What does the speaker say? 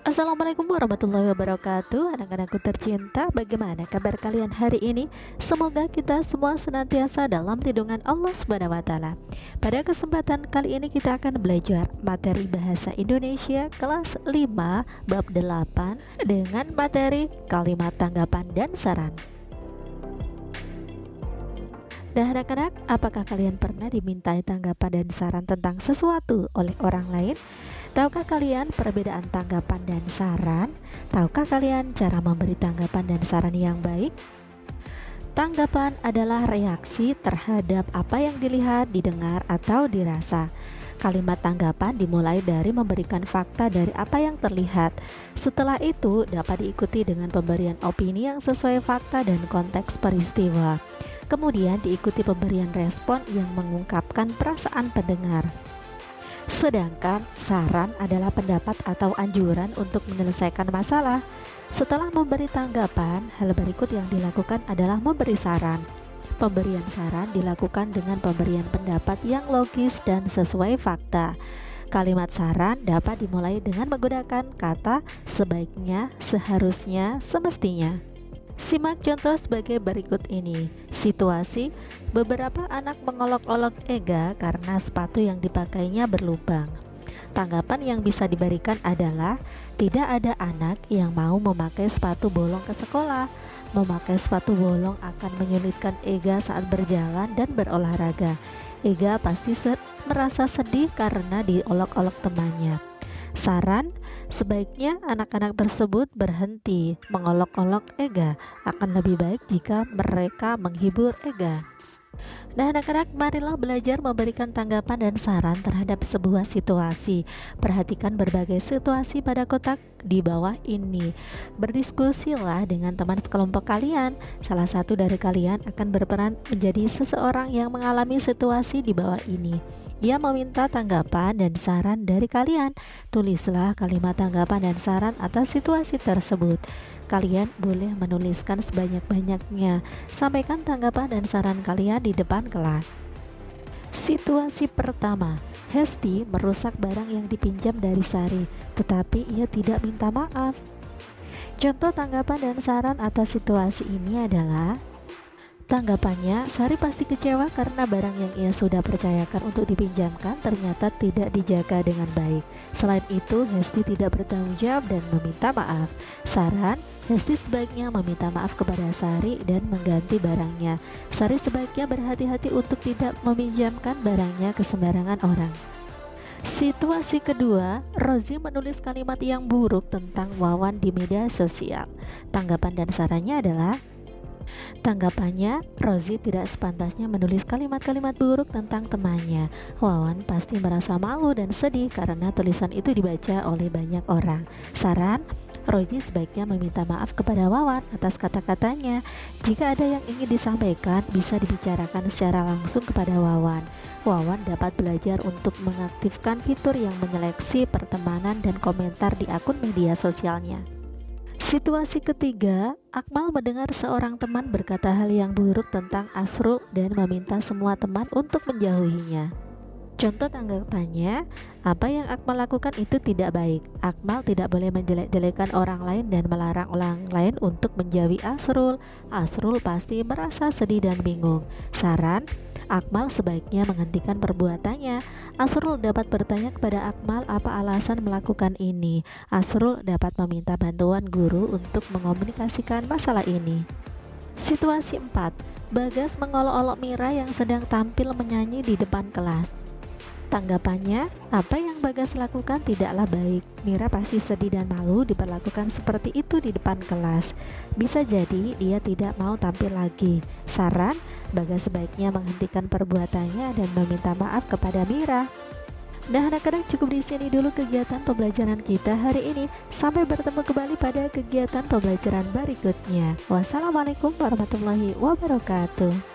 Assalamualaikum warahmatullahi wabarakatuh. Anak-anakku tercinta, bagaimana kabar kalian hari ini? Semoga kita semua senantiasa dalam lindungan Allah Subhanahu wa taala. Pada kesempatan kali ini kita akan belajar materi bahasa Indonesia kelas 5 bab 8 dengan materi kalimat tanggapan dan saran. Nah, anak-anak, apakah kalian pernah dimintai tanggapan dan saran tentang sesuatu oleh orang lain? Tahukah kalian perbedaan tanggapan dan saran? Tahukah kalian cara memberi tanggapan dan saran yang baik? Tanggapan adalah reaksi terhadap apa yang dilihat, didengar, atau dirasa. Kalimat tanggapan dimulai dari memberikan fakta dari apa yang terlihat. Setelah itu dapat diikuti dengan pemberian opini yang sesuai fakta dan konteks peristiwa. Kemudian diikuti pemberian respon yang mengungkapkan perasaan pendengar. Sedangkan saran adalah pendapat atau anjuran untuk menyelesaikan masalah. Setelah memberi tanggapan, hal berikut yang dilakukan adalah memberi saran. Pemberian saran dilakukan dengan pemberian pendapat yang logis dan sesuai fakta. Kalimat saran dapat dimulai dengan menggunakan kata sebaiknya, seharusnya, semestinya. Simak contoh sebagai berikut ini. Situasi: beberapa anak mengolok-olok Ega karena sepatu yang dipakainya berlubang. Tanggapan yang bisa diberikan adalah tidak ada anak yang mau memakai sepatu bolong ke sekolah. Memakai sepatu bolong akan menyulitkan Ega saat berjalan dan berolahraga. Ega pasti merasa sedih karena diolok-olok temannya. Saran: sebaiknya anak-anak tersebut berhenti mengolok-olok Ega. Akan lebih baik jika mereka menghibur Ega. Nah, anak-anak, marilah belajar memberikan tanggapan dan saran terhadap sebuah situasi. Perhatikan berbagai situasi pada kotak di bawah ini. Berdiskusilah dengan teman sekelompok kalian. Salah satu dari kalian akan berperan menjadi seseorang yang mengalami situasi di bawah ini. Ia meminta tanggapan dan saran dari kalian. Tulislah kalimat tanggapan dan saran atas situasi tersebut. Kalian boleh menuliskan sebanyak-banyaknya. Sampaikan tanggapan dan saran kalian di depan kelas. Situasi pertama: Hesti merusak barang yang dipinjam dari Sari, tetapi ia tidak minta maaf. Contoh tanggapan dan saran atas situasi ini adalah: tanggapannya, Sari pasti kecewa karena barang yang ia sudah percayakan untuk dipinjamkan ternyata tidak dijaga dengan baik. Selain itu, Hesti tidak bertanggung jawab dan meminta maaf. Saran: Hesti sebaiknya meminta maaf kepada Sari dan mengganti barangnya. Sari sebaiknya berhati-hati untuk tidak meminjamkan barangnya ke sembarangan orang. Situasi kedua: Rozi menulis kalimat yang buruk tentang Wawan di media sosial. Tanggapan dan sarannya adalah: tanggapannya, Rozi tidak sepantasnya menulis kalimat-kalimat buruk tentang temannya. Wawan pasti merasa malu dan sedih karena tulisan itu dibaca oleh banyak orang. Saran: Rozi sebaiknya meminta maaf kepada Wawan atas kata-katanya. Jika ada yang ingin disampaikan, bisa dibicarakan secara langsung kepada Wawan. Wawan dapat belajar untuk mengaktifkan fitur yang menyeleksi pertemanan dan komentar di akun media sosialnya. Situasi ketiga: Akmal mendengar seorang teman berkata hal yang buruk tentang Asrul dan meminta semua teman untuk menjauhinya. Contoh tanggapannya: apa yang Akmal lakukan itu tidak baik. Akmal tidak boleh menjelek-jelekan orang lain dan melarang orang lain untuk menjauhi Asrul. Asrul pasti merasa sedih dan bingung. Saran: Akmal sebaiknya menghentikan perbuatannya. Asrul dapat bertanya kepada Akmal apa alasan melakukan ini. Asrul dapat meminta bantuan guru untuk mengomunikasikan masalah ini. Situasi 4: Bagas mengolok-olok Mira yang sedang tampil menyanyi di depan kelas. Tanggapannya, apa yang Bagas lakukan tidaklah baik. Mira pasti sedih dan malu diperlakukan seperti itu di depan kelas. Bisa jadi dia tidak mau tampil lagi. Saran: Bagas sebaiknya menghentikan perbuatannya dan meminta maaf kepada Mira. Nah, anak-anak, cukup di sini dulu kegiatan pembelajaran kita hari ini. Sampai bertemu kembali pada kegiatan pembelajaran berikutnya. Wassalamualaikum warahmatullahi wabarakatuh.